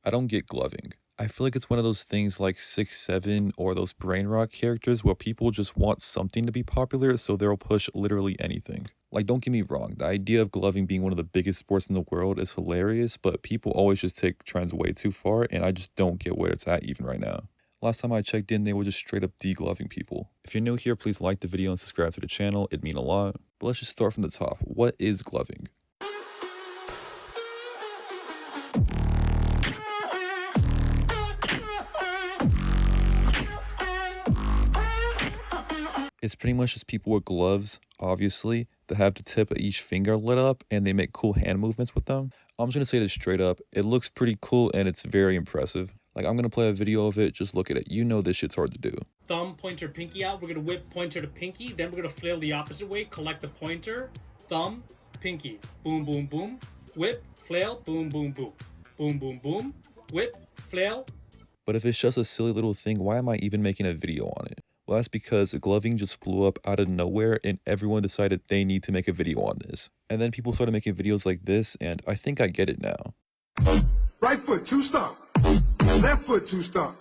I don't get gloving. I feel like it's one of those things like 6, 7, or those Brain Rock characters where people just want something to be popular, so they'll push literally anything. Like, don't get me wrong, the idea of gloving being one of the biggest sports in the world is hilarious, but people always just take trends way too far, and I just don't get where it's at even right now. Last time I checked in, they were just straight up degloving people. If you're new here, please like the video and subscribe to the channel, it'd mean a lot. But let's just start from the top. What is gloving? It's pretty much just people with gloves, obviously, that have the tip of each finger lit up and they make cool hand movements with them. I'm just gonna say this straight up, it looks pretty cool and it's very impressive. Like, I'm gonna play a video of it, just look at it. You know this shit's hard to do. Thumb, pointer, pinky out. We're gonna whip pointer to pinky, then we're gonna flail the opposite way, collect the pointer, thumb, pinky. Boom, boom, boom. Whip, flail, boom, boom, boom. Boom, boom, boom. Whip, flail. But if it's just a silly little thing, why am I even making a video on it? Well, that's because gloving just blew up out of nowhere and everyone decided they need to make a video on this. And then people started making videos like this, and I think I get it now. Right foot, 2 stomp. Left foot, 2 stomp.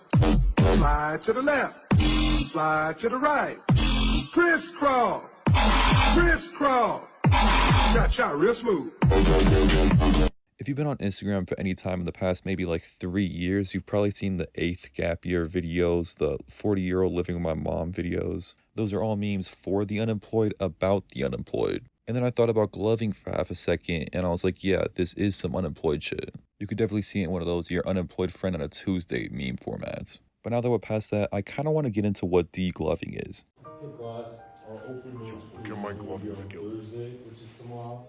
Slide to the left. Slide to the right. Crisscross. Crisscross. Cha-cha, real smooth. If you've been on Instagram for any time in the past, maybe like 3 years, you've probably seen the 8th gap year videos, the 40-year-old living with my mom videos. Those are all memes for the unemployed, about the unemployed. And then I thought about gloving for half a second, and I was like, yeah, this is some unemployed shit. You could definitely see it in one of those your unemployed friend on a Tuesday meme formats. But now that we're past that, I kind of want to get into what degloving is. Look at my gloving skills. Which is tomorrow.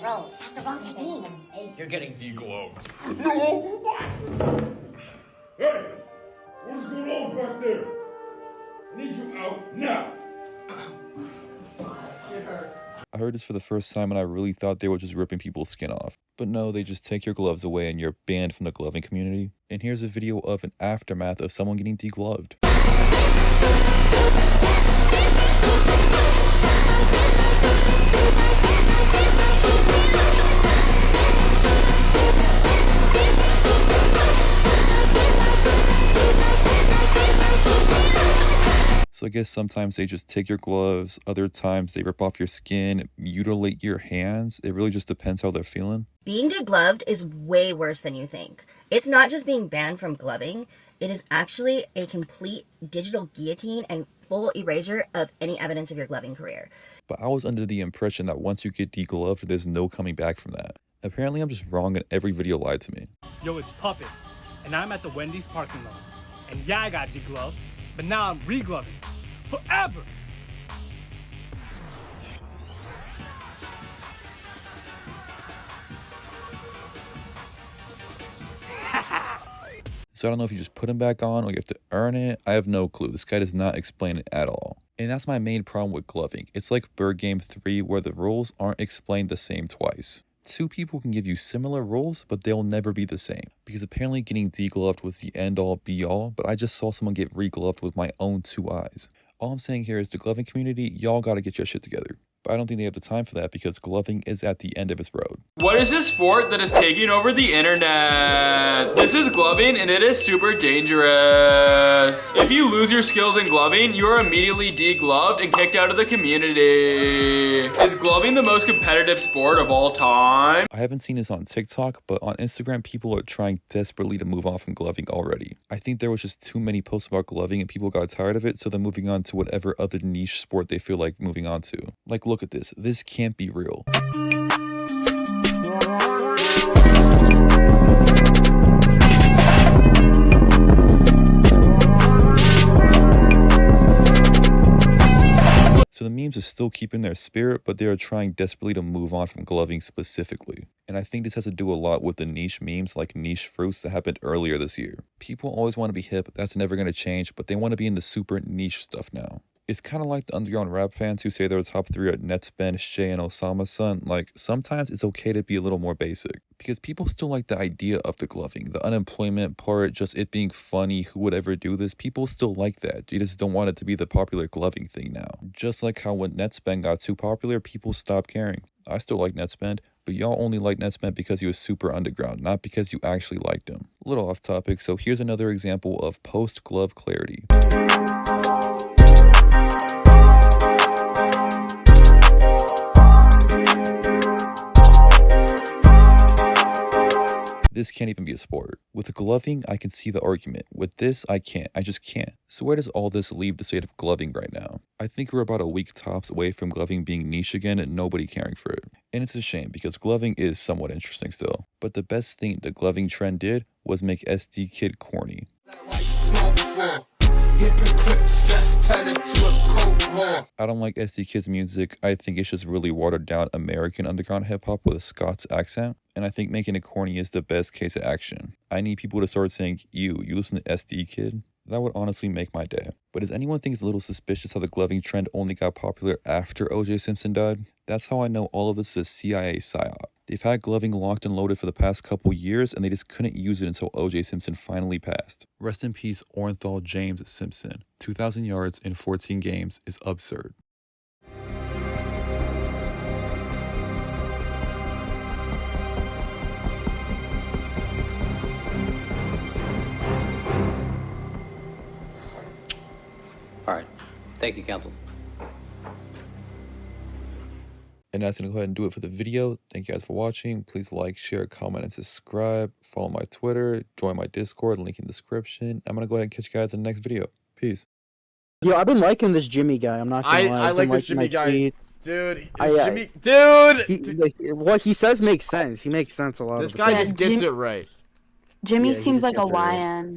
Bro, that's the wrong technique. You're getting degloved. Hey! What is going on back there? I need you out now! I heard this for the first time and I really thought they were just ripping people's skin off. But no, they just take your gloves away and you're banned from the gloving community. And here's a video of an aftermath of someone getting degloved. So I guess sometimes they just take your gloves, other times they rip off your skin, mutilate your hands. It really just depends how they're feeling. Being degloved is way worse than you think. It's not just being banned from gloving, it is actually a complete digital guillotine and full erasure of any evidence of your gloving career. But I was under the impression that once you get degloved, there's no coming back from that. Apparently I'm just wrong and every video lied to me. Yo, it's Puppet, and I'm at the Wendy's parking lot. And yeah, I got degloved, but now I'm re-gloving. Forever! So I don't know if you just put them back on or you have to earn it. I have no clue. This guy does not explain it at all. And that's my main problem with gloving. It's like Bird Game 3 where the rules aren't explained the same twice. 2 people can give you similar rules, but they'll never be the same. Because apparently getting degloved was the end-all be-all, but I just saw someone get re-gloved with my own 2 eyes. All I'm saying here is the gloving community, y'all gotta get your shit together. But I don't think they have the time for that because gloving is at the end of its road. What is this sport that is taking over the internet? This is gloving and it is super dangerous. If you lose your skills in gloving, you are immediately degloved and kicked out of the community. Is gloving the most competitive sport of all time? I haven't seen this on TikTok, but on Instagram, people are trying desperately to move on from gloving already. I think there was just too many posts about gloving and people got tired of it, so they're moving on to whatever other niche sport they feel like moving on to. Like, look at this. This can't be real. So the memes are still keeping their spirit, but they are trying desperately to move on from gloving specifically. And I think this has to do a lot with the niche memes like niche fruits that happened earlier this year. People always want to be hip, that's never going to change, but they want to be in the super niche stuff now. It's kind of like the underground rap fans who say they're top 3 at Netsben, Shay, and Osama-san. Like, sometimes it's okay to be a little more basic. Because people still like the idea of the gloving. The unemployment part, just it being funny, who would ever do this? People still like that. You just don't want it to be the popular gloving thing now. Just like how when Netsben got too popular, people stopped caring. I still like Netsben, but but y'all only liked Nesmith because he was super underground, not because you actually liked him. A little off topic, so here's another example of post-glove clarity. This can't even be a sport. With gloving, I can see the argument. With this, I can't. I just can't. So where does all this leave the state of gloving right now? I think we're about a week tops away from gloving being niche again and nobody caring for it. And it's a shame because gloving is somewhat interesting still. But the best thing the gloving trend did was make SD Kid corny. I don't like SD Kid's music. I think it's just really watered down American underground hip hop with a Scots accent. And I think making it corny is the best case of action. I need people to start saying, you listen to SD Kid? That would honestly make my day. But does anyone think it's a little suspicious how the gloving trend only got popular after OJ Simpson died? That's how I know all of this is a CIA psyop. They've had gloving locked and loaded for the past couple years and they just couldn't use it until OJ Simpson finally passed. Rest in peace, Orenthal James Simpson. 2,000 yards in 14 games is absurd. All right. Thank you, counsel. And that's going to go ahead and do it for the video. Thank you guys for watching. Please like, share, comment, and subscribe. Follow my Twitter. Join my Discord. Link in the description. I'm going to go ahead and catch you guys in the next video. Peace. Yo, I've been liking this Jimmy guy. I'm not gonna lie. I I've like been this liking my Jimmy guy. tweets. Dude, I, this Jimmy... Dude! What he says makes sense. He makes sense a lot This of the guy time. just gets it right. Jimmy Yeah, he seems just like a gets it right. YN.